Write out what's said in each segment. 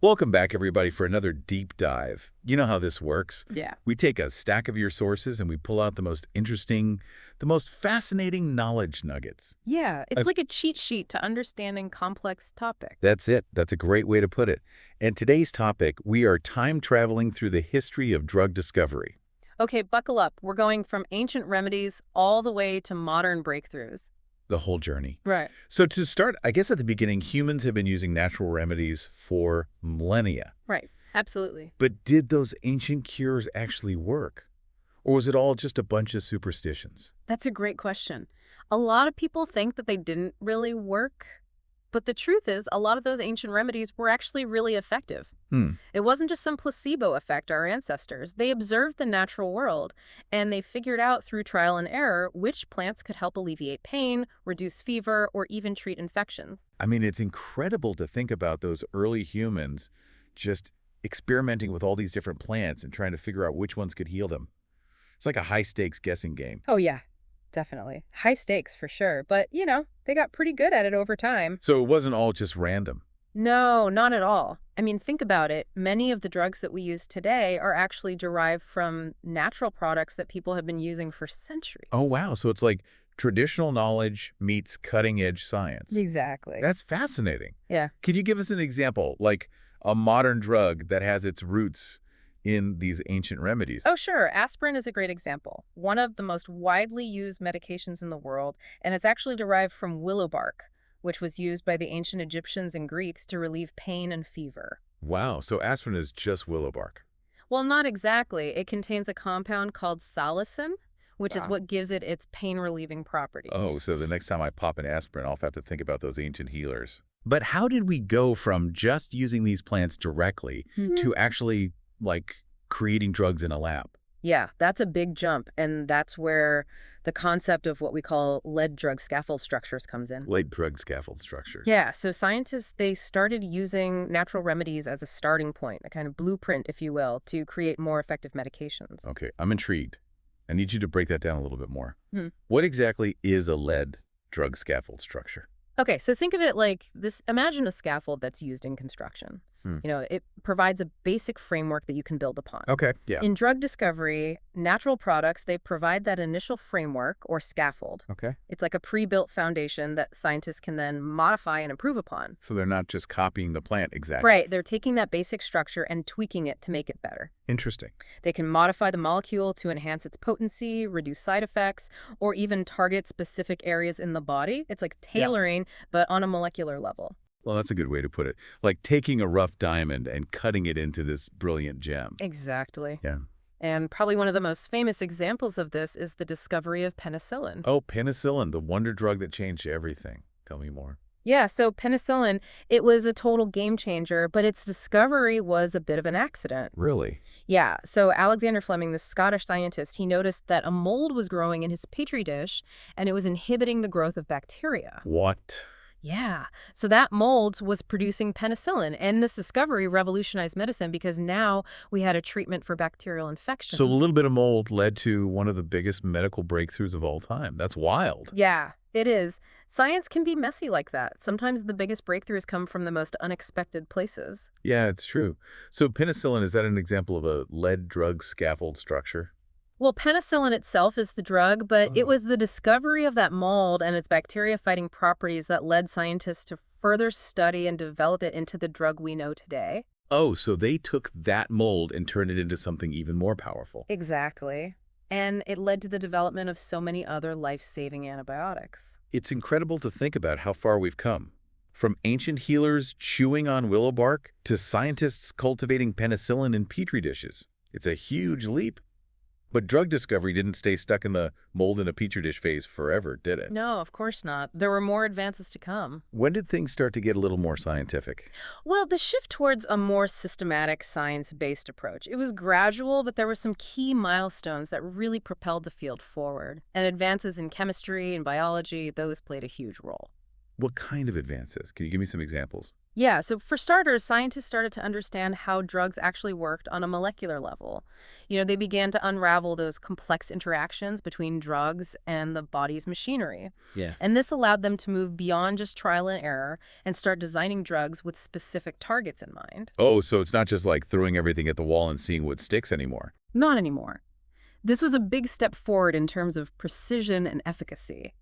Welcome back, everybody, for another deep dive. You know how this works. Yeah. We take a stack of your sources and we pull out the most interesting, the most fascinating knowledge nuggets. Yeah, Uh, it's like a cheat sheet to understanding complex topics. That's it. That's a great way to put it. And today's topic, we are time traveling through the history of drug discovery. Okay, buckle up. We're going from ancient remedies all the way to modern breakthroughs. The whole journey. Right. So to start, I guess at the beginning, humans have been using natural remedies for millennia. Right. Absolutely. But did those ancient cures actually work? Or was it all just a bunch of superstitions? That's a great question. A lot of people think that they didn't really work, but the truth is a lot of those ancient remedies were actually really effective. Hmm. It wasn't just some placebo effect, our ancestors. They observed the natural world, and they figured out through trial and error which plants could help alleviate pain, reduce fever, or even treat infections. I mean, it's incredible to think about those early humans just experimenting with all these different plants and trying to figure out which ones could heal them. It's like a high-stakes guessing game. Oh, yeah, definitely. High stakes for sure, but, they got pretty good at it over time. So it wasn't all just random. No, not at all. I mean, think about it. Many of the drugs that we use today are actually derived from natural products that people have been using for centuries. Oh, wow. So it's like traditional knowledge meets cutting-edge science. Exactly. That's fascinating. Yeah. Could you give us an example, like a modern drug that has its roots in these ancient remedies? Oh, sure. Aspirin is a great example. One of the most widely used medications in the world, and it's actually derived from willow bark, which was used by the ancient Egyptians and Greeks to relieve pain and fever. Wow. So aspirin is just willow bark. Well, not exactly. It contains a compound called salicin, which is Wow. what gives it its pain-relieving properties. Oh, so the next time I pop an aspirin, I'll have to think about those ancient healers. But how did we go from just using these plants directly to actually, like, creating drugs in a lab? Yeah, that's a big jump, and that's where the concept of what we call lead drug scaffold structures comes in. Late drug scaffold structures. Yeah, so scientists, they started using natural remedies as a starting point, a kind of blueprint, if you will, to create more effective medications. Okay, I'm intrigued. I need you to break that down a little bit more. Hmm. What exactly is a lead drug scaffold structure? Okay, so think of it like this. Imagine a scaffold that's used in construction. Hmm. It provides a basic framework that you can build upon. Okay, yeah. In drug discovery, natural products, they provide that initial framework or scaffold. Okay. It's like a pre-built foundation that scientists can then modify and improve upon. So they're not just copying the plant exactly. Right, they're taking that basic structure and tweaking it to make it better. Interesting. They can modify the molecule to enhance its potency, reduce side effects, or even target specific areas in the body. It's like tailoring, but on a molecular level. Well, that's a good way to put it. Like taking a rough diamond and cutting it into this brilliant gem. Exactly. Yeah. And probably one of the most famous examples of this is the discovery of penicillin. Oh, penicillin, the wonder drug that changed everything. Tell me more. Yeah, so penicillin, it was a total game changer, but its discovery was a bit of an accident. Really? Yeah, so Alexander Fleming, the Scottish scientist, he noticed that a mold was growing in his petri dish, and it was inhibiting the growth of bacteria. What? Yeah, so that mold was producing penicillin, and this discovery revolutionized medicine because now we had a treatment for bacterial infection. So a little bit of mold led to one of the biggest medical breakthroughs of all time. That's wild. Yeah, it is. Science can be messy like that. Sometimes the biggest breakthroughs come from the most unexpected places. Yeah, it's true. So penicillin, is that an example of a lead drug scaffold structure? Well, penicillin itself is the drug, but it Oh. was the discovery of that mold and its bacteria-fighting properties that led scientists to further study and develop it into the drug we know today. Oh, so they took that mold and turned it into something even more powerful. Exactly. And it led to the development of so many other life-saving antibiotics. It's incredible to think about how far we've come. From ancient healers chewing on willow bark to scientists cultivating penicillin in petri dishes. It's a huge leap. But drug discovery didn't stay stuck in the mold in a petri dish phase forever, did it? No, of course not. There were more advances to come. When did things start to get a little more scientific? Well, the shift towards a more systematic, science-based approach, it was gradual, but there were some key milestones that really propelled the field forward. And advances in chemistry and biology, those played a huge role. What kind of advances? Can you give me some examples? Yeah, so for starters, scientists started to understand how drugs actually worked on a molecular level. They began to unravel those complex interactions between drugs and the body's machinery. Yeah. And this allowed them to move beyond just trial and error and start designing drugs with specific targets in mind. Oh, so it's not just like throwing everything at the wall and seeing what sticks anymore. Not anymore. This was a big step forward in terms of precision and efficacy.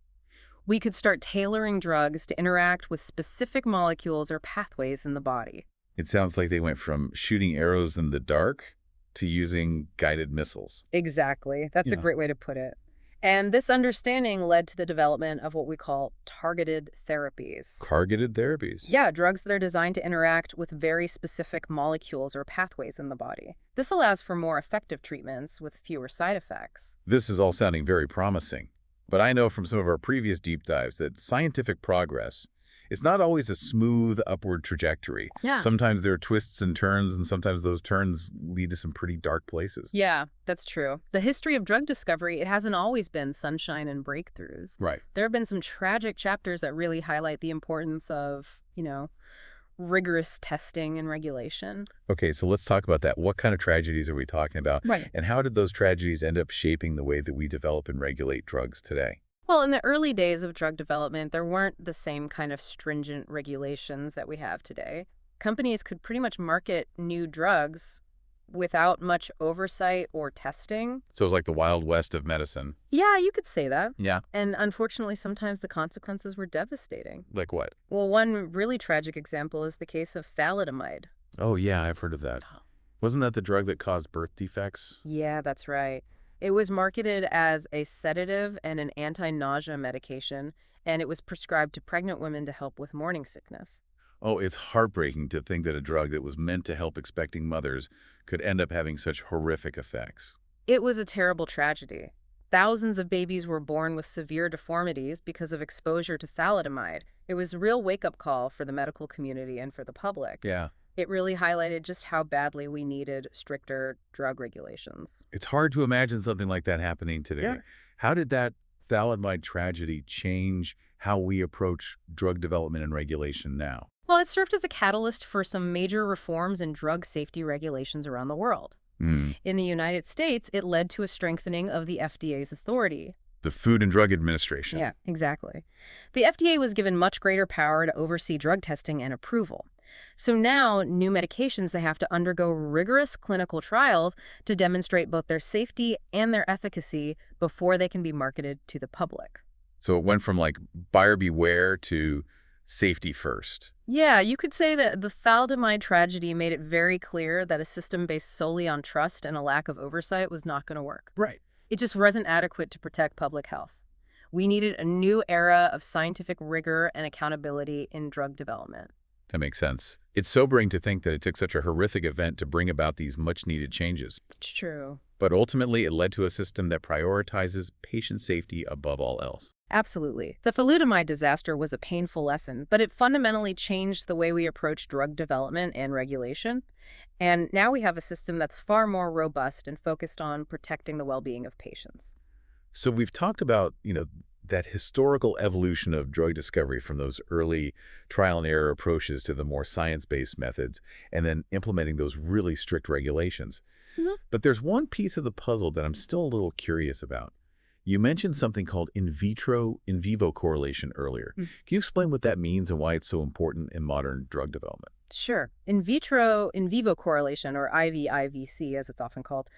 We could start tailoring drugs to interact with specific molecules or pathways in the body. It sounds like they went from shooting arrows in the dark to using guided missiles. Exactly. That's a Yeah. great way to put it. And this understanding led to the development of what we call targeted therapies. Targeted therapies. Yeah, drugs that are designed to interact with very specific molecules or pathways in the body. This allows for more effective treatments with fewer side effects. This is all sounding very promising. But I know from some of our previous deep dives that scientific progress is not always a smooth upward trajectory. Yeah. Sometimes there are twists and turns, and sometimes those turns lead to some pretty dark places. Yeah, that's true. The history of drug discovery, it hasn't always been sunshine and breakthroughs. Right. There have been some tragic chapters that really highlight the importance of, rigorous testing and regulation. Okay, so let's talk about that. What kind of tragedies are we talking about? Right. And how did those tragedies end up shaping the way that we develop and regulate drugs today? Well, in the early days of drug development, there weren't the same kind of stringent regulations that we have today. Companies could pretty much market new drugs without much oversight or testing. So it's like the Wild West of medicine. Yeah, you could say that. Yeah. And unfortunately, sometimes the consequences were devastating. Like what? Well, one really tragic example is the case of thalidomide. Oh, yeah, I've heard of that. Wasn't that the drug that caused birth defects? Yeah, that's right. It was marketed as a sedative and an anti-nausea medication, and it was prescribed to pregnant women to help with morning sickness. Oh, it's heartbreaking to think that a drug that was meant to help expecting mothers could end up having such horrific effects. It was a terrible tragedy. Thousands of babies were born with severe deformities because of exposure to thalidomide. It was a real wake-up call for the medical community and for the public. Yeah. It really highlighted just how badly we needed stricter drug regulations. It's hard to imagine something like that happening today. Yeah. How did that thalidomide tragedy change how we approach drug development and regulation now? Well, it served as a catalyst for some major reforms in drug safety regulations around the world. Hmm. In the United States, it led to a strengthening of the FDA's authority. The Food and Drug Administration. Yeah, exactly. The FDA was given much greater power to oversee drug testing and approval. So now, new medications, they have to undergo rigorous clinical trials to demonstrate both their safety and their efficacy before they can be marketed to the public. So it went from like buyer beware to safety first. Yeah, you could say that the thalidomide tragedy made it very clear that a system based solely on trust and a lack of oversight was not going to work. Right. It just wasn't adequate to protect public health. We needed a new era of scientific rigor and accountability in drug development. That makes sense. It's sobering to think that it took such a horrific event to bring about these much-needed changes. It's true. But ultimately, it led to a system that prioritizes patient safety above all else. Absolutely. The thalidomide disaster was a painful lesson, but it fundamentally changed the way we approach drug development and regulation. And now we have a system that's far more robust and focused on protecting the well-being of patients. So we've talked about, that historical evolution of drug discovery from those early trial and error approaches to the more science-based methods, and then implementing those really strict regulations. But there's one piece of the puzzle that I'm still a little curious about. You mentioned something called in vivo correlation earlier. Can you explain what that means and why it's so important in modern drug development? Sure. In vivo correlation, or IVIVC as it's often called,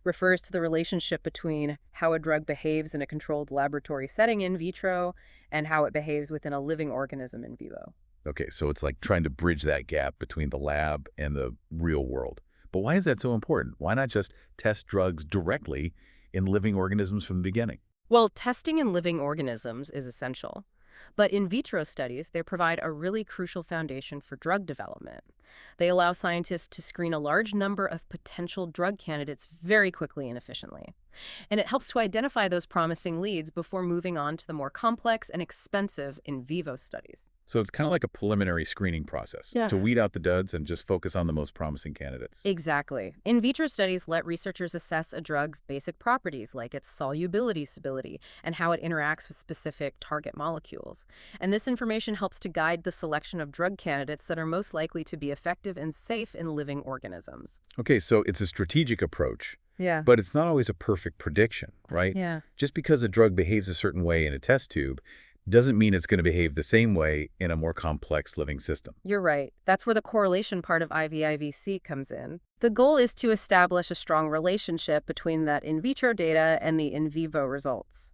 refers to the relationship between how a drug behaves in a controlled laboratory setting in vitro and how it behaves within a living organism in vivo. Okay, so it's like trying to bridge that gap between the lab and the real world. But why is that so important? Why not just test drugs directly in living organisms from the beginning? Well, testing in living organisms is essential. But in vitro studies, they provide a really crucial foundation for drug development. They allow scientists to screen a large number of potential drug candidates very quickly and efficiently. And it helps to identify those promising leads before moving on to the more complex and expensive in vivo studies. So it's kind of like a preliminary screening process Yeah. to weed out the duds and just focus on the most promising candidates. Exactly. In vitro studies let researchers assess a drug's basic properties, like its solubility, stability, and how it interacts with specific target molecules. And this information helps to guide the selection of drug candidates that are most likely to be effective and safe in living organisms. Okay, so it's a strategic approach, Yeah. but it's not always a perfect prediction, right? Yeah. Just because a drug behaves a certain way in a test tube doesn't mean it's going to behave the same way in a more complex living system. You're right. That's where the correlation part of IVIVC comes in. The goal is to establish a strong relationship between that in vitro data and the in vivo results.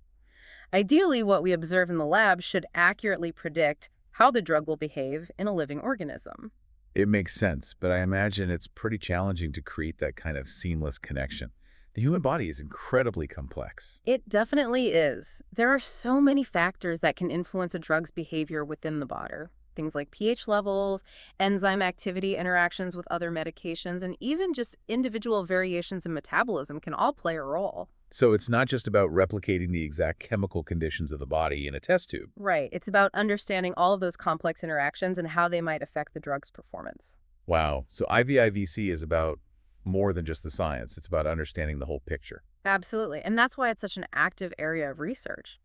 Ideally, what we observe in the lab should accurately predict how the drug will behave in a living organism. It makes sense, but I imagine it's pretty challenging to create that kind of seamless connection. The human body is incredibly complex. It definitely is. There are so many factors that can influence a drug's behavior within the body. Things like pH levels, enzyme activity interactions with other medications, and even just individual variations in metabolism can all play a role. So it's not just about replicating the exact chemical conditions of the body in a test tube. Right. It's about understanding all of those complex interactions and how they might affect the drug's performance. Wow. So IVIVC is about more than just the science. It's about understanding the whole picture. Absolutely. And that's why it's such an active area of research.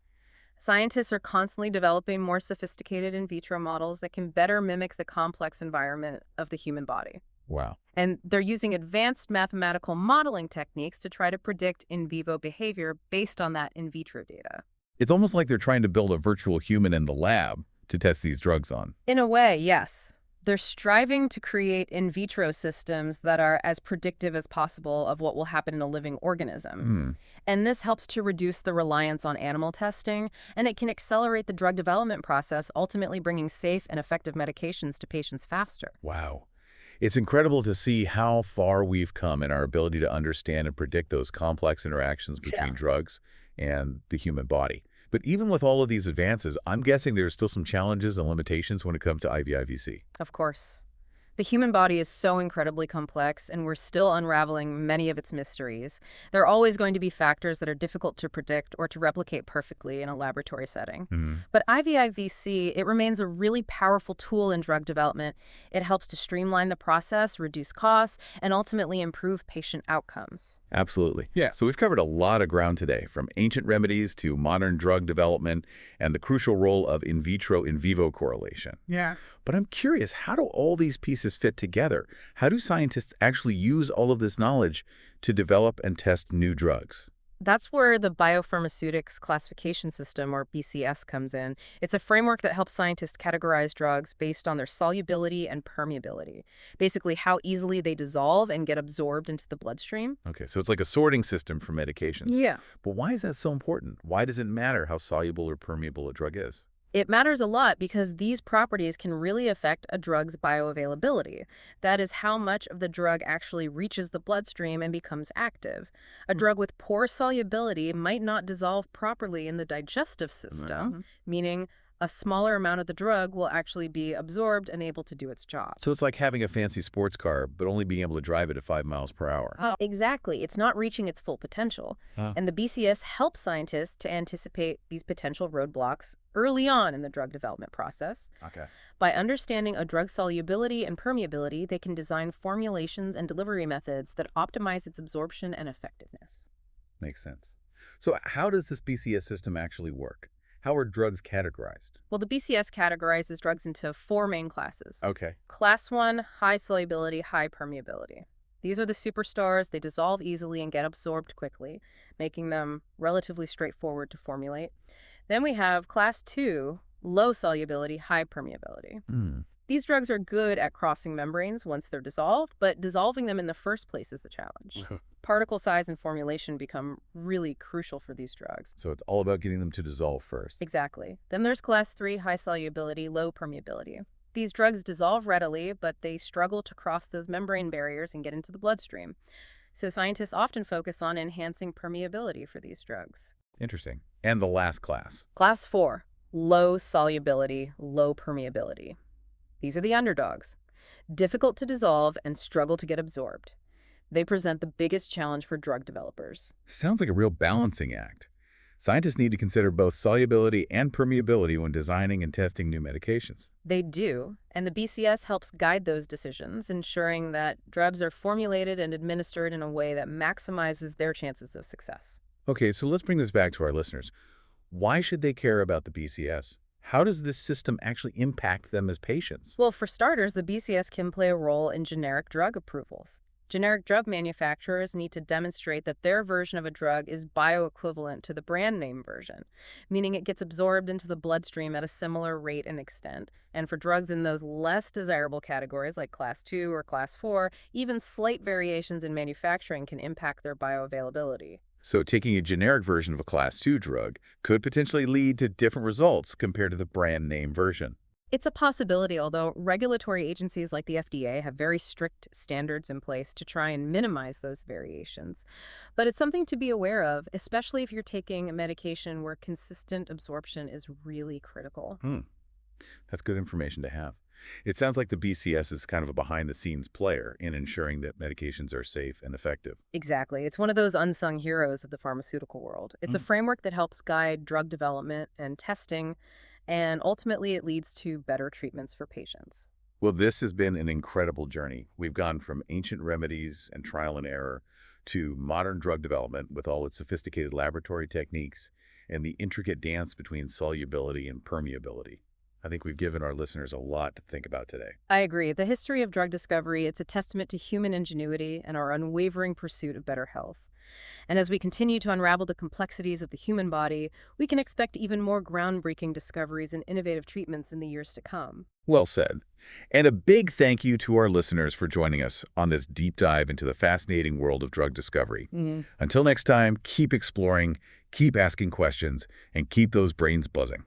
Scientists are constantly developing more sophisticated in vitro models that can better mimic the complex environment of the human body. Wow. And they're using advanced mathematical modeling techniques to try to predict in vivo behavior based on that in vitro data. It's almost like they're trying to build a virtual human in the lab to test these drugs on. In a way, yes. They're striving to create in vitro systems that are as predictive as possible of what will happen in a living organism. And this helps to reduce the reliance on animal testing, and it can accelerate the drug development process, ultimately bringing safe and effective medications to patients faster. Wow. It's incredible to see how far we've come in our ability to understand and predict those complex interactions between drugs and the human body. But even with all of these advances, I'm guessing there's still some challenges and limitations when it comes to IVIVC. Of course. The human body is so incredibly complex, and we're still unraveling many of its mysteries. There are always going to be factors that are difficult to predict or to replicate perfectly in a laboratory setting. But IVIVC, it remains a really powerful tool in drug development. It helps to streamline the process, reduce costs, and ultimately improve patient outcomes. Absolutely. Yeah. So we've covered a lot of ground today, from ancient remedies to modern drug development and the crucial role of in vitro in vivo correlation. Yeah. But I'm curious, how do all these pieces fit together? How do scientists actually use all of this knowledge to develop and test new drugs? That's where the biopharmaceutics classification system, or BCS, comes in. It's a framework that helps scientists categorize drugs based on their solubility and permeability, basically how easily they dissolve and get absorbed into the bloodstream. Okay, so it's like a sorting system for medications. Yeah. But why is that so important? Why does it matter how soluble or permeable a drug is? It matters a lot because these properties can really affect a drug's bioavailability. That is how much of the drug actually reaches the bloodstream and becomes active. A drug with poor solubility might not dissolve properly in the digestive system, meaning a smaller amount of the drug will actually be absorbed and able to do its job. So it's like having a fancy sports car, but only being able to drive it at 5 miles per hour. Exactly. It's not reaching its full potential. And the BCS helps scientists to anticipate these potential roadblocks early on in the drug development process. Okay. By understanding a drug's solubility and permeability, they can design formulations and delivery methods that optimize its absorption and effectiveness. Makes sense. So how does this BCS system actually work? How are drugs categorized? Well, the BCS categorizes drugs into 4 main classes. Okay. Class 1, high solubility, high permeability. These are the superstars. They dissolve easily and get absorbed quickly, making them relatively straightforward to formulate. Then we have Class 2, low solubility, high permeability. These drugs are good at crossing membranes once they're dissolved, but dissolving them in the first place is the challenge. Particle size and formulation become really crucial for these drugs. So it's all about getting them to dissolve first. Exactly. Then there's Class 3, high solubility, low permeability. These drugs dissolve readily, but they struggle to cross those membrane barriers and get into the bloodstream. So scientists often focus on enhancing permeability for these drugs. Interesting. And the last class. Class 4, low solubility, low permeability. These are the underdogs, difficult to dissolve and struggle to get absorbed. They present the biggest challenge for drug developers. Sounds like a real balancing act. Scientists need to consider both solubility and permeability when designing and testing new medications. They do, and the BCS helps guide those decisions, ensuring that drugs are formulated and administered in a way that maximizes their chances of success. Okay, so let's bring this back to our listeners. Why should they care about the BCS? How does this system actually impact them as patients? Well, for starters, the BCS can play a role in generic drug approvals. Generic drug manufacturers need to demonstrate that their version of a drug is bioequivalent to the brand name version, meaning it gets absorbed into the bloodstream at a similar rate and extent. And for drugs in those less desirable categories like Class 2 or Class 4, even slight variations in manufacturing can impact their bioavailability. So taking a generic version of a Class 2 drug could potentially lead to different results compared to the brand name version. It's a possibility, although regulatory agencies like the FDA have very strict standards in place to try and minimize those variations. But it's something to be aware of, especially if you're taking a medication where consistent absorption is really critical. That's good information to have. It sounds like the BCS is kind of a behind-the-scenes player in ensuring that medications are safe and effective. Exactly. It's one of those unsung heroes of the pharmaceutical world. It's a framework that helps guide drug development and testing, and ultimately it leads to better treatments for patients. Well, this has been an incredible journey. We've gone from ancient remedies and trial and error to modern drug development with all its sophisticated laboratory techniques and the intricate dance between solubility and permeability. I think we've given our listeners a lot to think about today. I agree. The history of drug discovery, it's a testament to human ingenuity and our unwavering pursuit of better health. And as we continue to unravel the complexities of the human body, we can expect even more groundbreaking discoveries and innovative treatments in the years to come. Well said. And a big thank you to our listeners for joining us on this deep dive into the fascinating world of drug discovery. Until next time, keep exploring, keep asking questions, and keep those brains buzzing.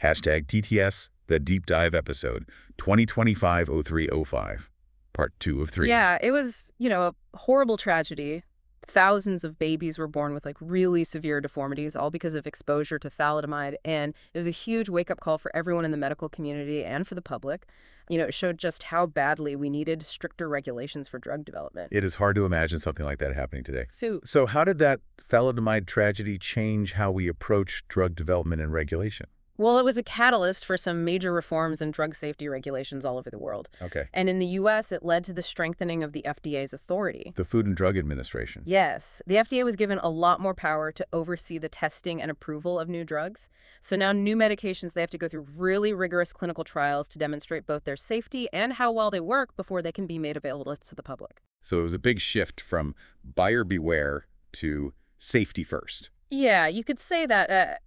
Hashtag TTS, the deep dive episode, 2025-0305, part 2 of 3. Yeah, it was, a horrible tragedy. Thousands of babies were born with really severe deformities, all because of exposure to thalidomide. And it was a huge wake-up call for everyone in the medical community and for the public. It showed just how badly we needed stricter regulations for drug development. It is hard to imagine something like that happening today. So So how did that thalidomide tragedy change how we approach drug development and regulation? Well, it was a catalyst for some major reforms in drug safety regulations all over the world. Okay. And in the U.S., it led to the strengthening of the FDA's authority. The Food and Drug Administration. Yes, the FDA was given a lot more power to oversee the testing and approval of new drugs. So now new medications, they have to go through really rigorous clinical trials to demonstrate both their safety and how well they work before they can be made available to the public. So it was a big shift from buyer beware to safety first. Yeah, you could say that.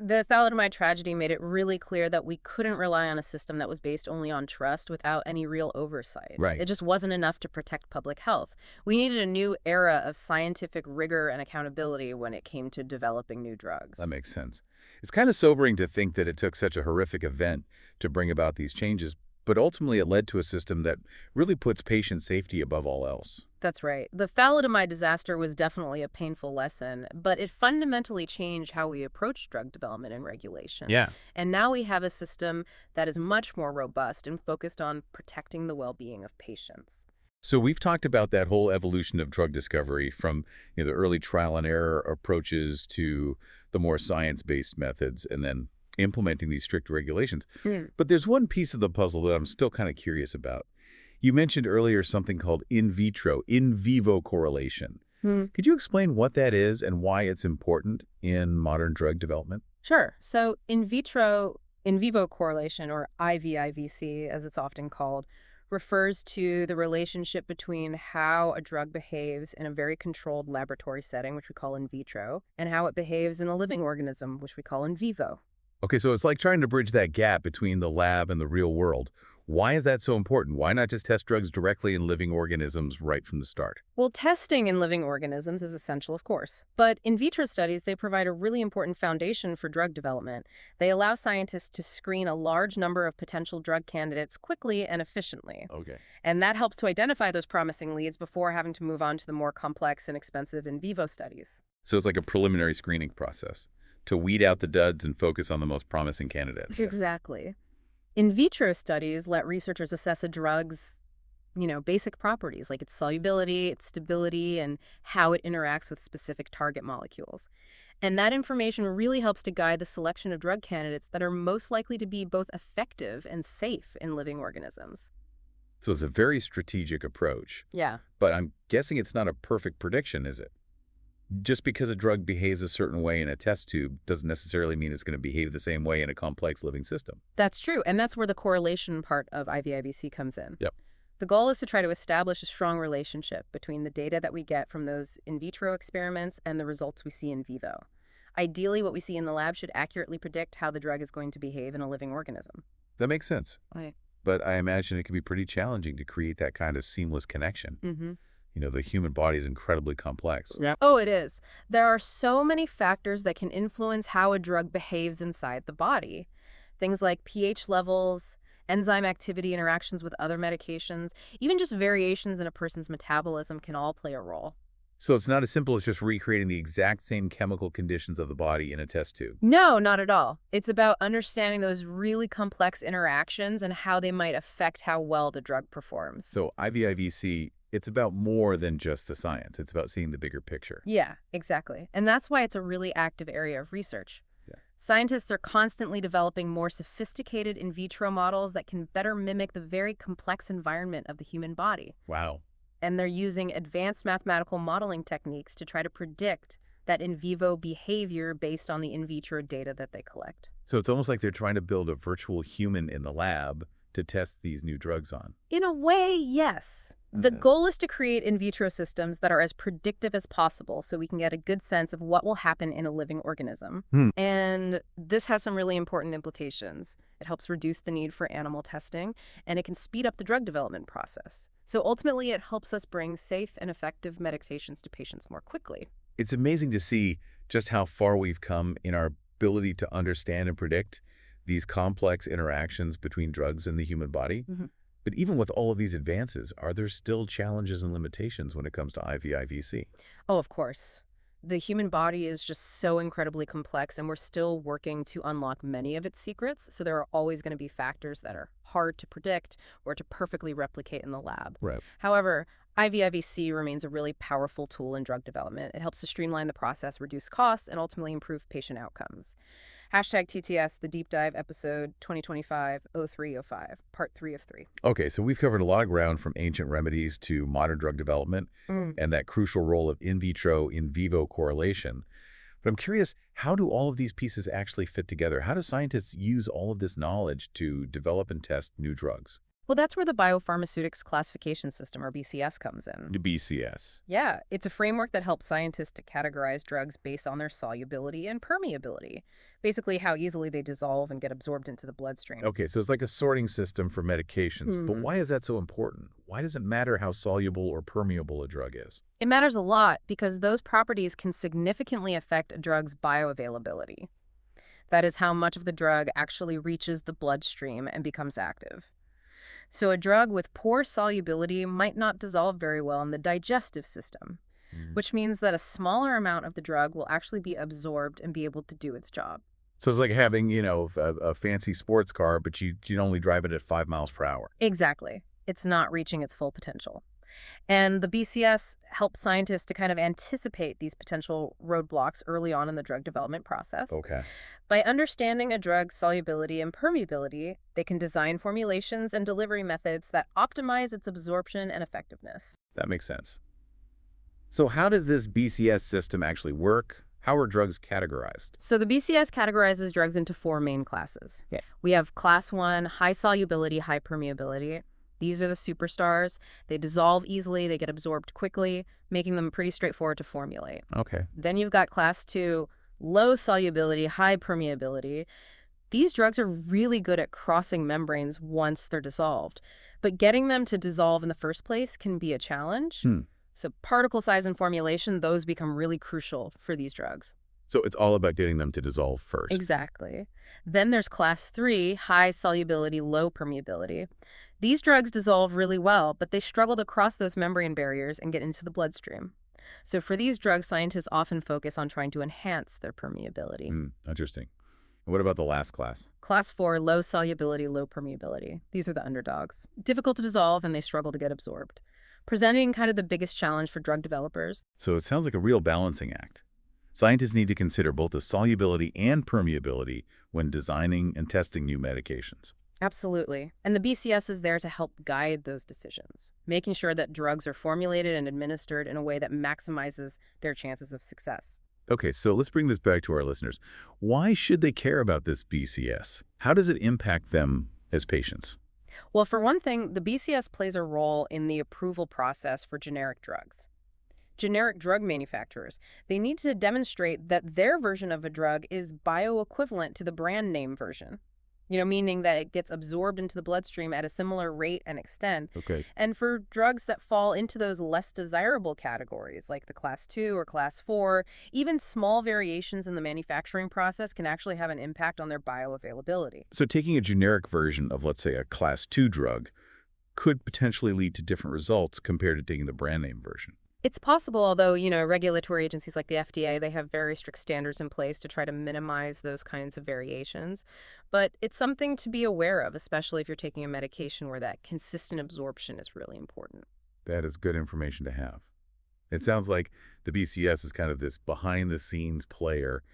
The thalidomide tragedy made it really clear that we couldn't rely on a system that was based only on trust without any real oversight. Right. It just wasn't enough to protect public health. We needed a new era of scientific rigor and accountability when it came to developing new drugs. That makes sense. It's kind of sobering to think that it took such a horrific event to bring about these changes, but ultimately it led to a system that really puts patient safety above all else. That's right. The thalidomide disaster was definitely a painful lesson, but it fundamentally changed how we approach drug development and regulation. Yeah. And now we have a system that is much more robust and focused on protecting the well-being of patients. So we've talked about that whole evolution of drug discovery from the early trial and error approaches to the more science-based methods and then implementing these strict regulations. But there's one piece of the puzzle that I'm still kind of curious about. You mentioned earlier something called in vivo correlation. Could you explain what that is and why it's important in modern drug development? Sure. So in vivo correlation, or IVIVC as it's often called, refers to the relationship between how a drug behaves in a very controlled laboratory setting, which we call in vitro, and how it behaves in a living organism, which we call in vivo. Okay, so it's like trying to bridge that gap between the lab and the real world. Why is that so important? Why not just test drugs directly in living organisms right from the start? Well, testing in living organisms is essential, of course. But in vitro studies, they provide a really important foundation for drug development. They allow scientists to screen a large number of potential drug candidates quickly and efficiently. Okay. And that helps to identify those promising leads before having to move on to the more complex and expensive in vivo studies. So it's like a preliminary screening process to weed out the duds and focus on the most promising candidates. Exactly. In vitro studies let researchers assess a drug's, basic properties like its solubility, its stability, and how it interacts with specific target molecules. And that information really helps to guide the selection of drug candidates that are most likely to be both effective and safe in living organisms. So it's a very strategic approach. Yeah. But I'm guessing it's not a perfect prediction, is it? Just because a drug behaves a certain way in a test tube doesn't necessarily mean it's going to behave the same way in a complex living system. That's true, and that's where the correlation part of IVIVC comes in. Yep. The goal is to try to establish a strong relationship between the data that we get from those in vitro experiments and the results we see in vivo. Ideally, what we see in the lab should accurately predict how the drug is going to behave in a living organism. That makes sense. Right. But I imagine it can be pretty challenging to create that kind of seamless connection. Mm-hmm. The human body is incredibly complex. Yeah. Oh, it is. There are so many factors that can influence how a drug behaves inside the body. Things like pH levels, enzyme activity, interactions with other medications, even just variations in a person's metabolism can all play a role. So it's not as simple as just recreating the exact same chemical conditions of the body in a test tube. No, not at all. It's about understanding those really complex interactions and how they might affect how well the drug performs. So IVIVC, it's about more than just the science. It's about seeing the bigger picture. Yeah, exactly. And that's why it's a really active area of research. Yeah. Scientists are constantly developing more sophisticated in vitro models that can better mimic the very complex environment of the human body. Wow. And they're using advanced mathematical modeling techniques to try to predict that in vivo behavior based on the in vitro data that they collect. So it's almost like they're trying to build a virtual human in the lab to test these new drugs on. In a way, yes. The goal is to create in vitro systems that are as predictive as possible so we can get a good sense of what will happen in a living organism. And this has some really important implications. It helps reduce the need for animal testing, and it can speed up the drug development process. So ultimately, it helps us bring safe and effective medications to patients more quickly. It's amazing to see just how far we've come in our ability to understand and predict these complex interactions between drugs and the human body. But even with all of these advances, are there still challenges and limitations when it comes to IVIVC? Oh, of course. The human body is just so incredibly complex, and we're still working to unlock many of its secrets. So there are always going to be factors that are hard to predict or to perfectly replicate in the lab. Right. However, IVIVC remains a really powerful tool in drug development. It helps to streamline the process, reduce costs, and ultimately improve patient outcomes. #TTS, the deep dive episode 2025-0305, part 3 of 3. Okay, so we've covered a lot of ground from ancient remedies to modern drug development and that crucial role of in vitro, in vivo correlation. But I'm curious, how do all of these pieces actually fit together? How do scientists use all of this knowledge to develop and test new drugs? Well, that's where the Biopharmaceutics Classification System, or BCS, comes in. The BCS. Yeah, it's a framework that helps scientists to categorize drugs based on their solubility and permeability, basically how easily they dissolve and get absorbed into the bloodstream. Okay, so it's like a sorting system for medications. But why is that so important? Why does it matter how soluble or permeable a drug is? It matters a lot because those properties can significantly affect a drug's bioavailability. That is how much of the drug actually reaches the bloodstream and becomes active. So a drug with poor solubility might not dissolve very well in the digestive system, which means that a smaller amount of the drug will actually be absorbed and be able to do its job. So it's like having, a fancy sports car, but you can only drive it at 5 miles per hour. Exactly. It's not reaching its full potential. And the BCS helps scientists to kind of anticipate these potential roadblocks early on in the drug development process. Okay. By understanding a drug's solubility and permeability, they can design formulations and delivery methods that optimize its absorption and effectiveness. That makes sense. So how does this BCS system actually work? How are drugs categorized? So the BCS categorizes drugs into 4 main classes. Yeah. We have class 1, high solubility, high permeability. These are the superstars. They dissolve easily, they get absorbed quickly, making them pretty straightforward to formulate. Okay. Then you've got class 2, low solubility, high permeability. These drugs are really good at crossing membranes once they're dissolved, but getting them to dissolve in the first place can be a challenge. So particle size and formulation, those become really crucial for these drugs. So it's all about getting them to dissolve first. Exactly. Then there's class 3, high solubility, low permeability. These drugs dissolve really well, but they struggle to cross those membrane barriers and get into the bloodstream. So for these drugs, scientists often focus on trying to enhance their permeability. Interesting. And what about the last class? Class 4, low solubility, low permeability. These are the underdogs. Difficult to dissolve, and they struggle to get absorbed, presenting kind of the biggest challenge for drug developers. So it sounds like a real balancing act. Scientists need to consider both the solubility and permeability when designing and testing new medications. Absolutely. And the BCS is there to help guide those decisions, making sure that drugs are formulated and administered in a way that maximizes their chances of success. Okay, so let's bring this back to our listeners. Why should they care about this BCS? How does it impact them as patients? Well, for one thing, the BCS plays a role in the approval process for generic drugs. Generic drug manufacturers, they need to demonstrate that their version of a drug is bioequivalent to the brand name version. Meaning that it gets absorbed into the bloodstream at a similar rate and extent. Okay, And for drugs that fall into those less desirable categories, like the class 2 or class 4, even small variations in the manufacturing process can actually have an impact on their bioavailability. so taking a generic version of, let's say, a class 2 drug could potentially lead to different results compared to taking the brand name version. It's possible, although, regulatory agencies like the FDA, they have very strict standards in place to try to minimize those kinds of variations. But it's something to be aware of, especially if you're taking a medication where that consistent absorption is really important. That is good information to have. It sounds like the BCS is kind of this behind-the-scenes player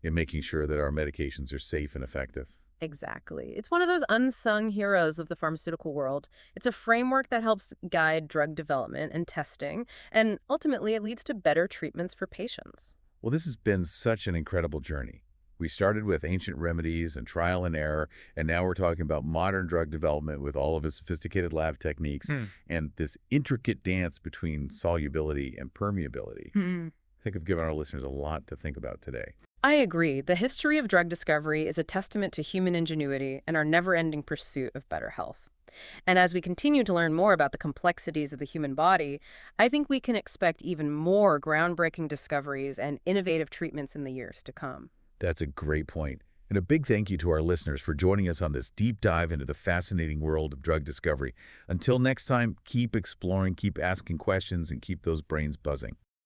in making sure that our medications are safe and effective. Exactly. It's one of those unsung heroes of the pharmaceutical world. It's a framework that helps guide drug development and testing, and ultimately it leads to better treatments for patients. Well, this has been such an incredible journey. We started with ancient remedies and trial and error, and now we're talking about modern drug development with all of its sophisticated lab techniques and this intricate dance between solubility and permeability. Hmm. I think I've given our listeners a lot to think about today. I agree. The history of drug discovery is a testament to human ingenuity and our never-ending pursuit of better health. And as we continue to learn more about the complexities of the human body, I think we can expect even more groundbreaking discoveries and innovative treatments in the years to come. That's a great point. And a big thank you to our listeners for joining us on this deep dive into the fascinating world of drug discovery. Until next time, keep exploring, keep asking questions, and keep those brains buzzing.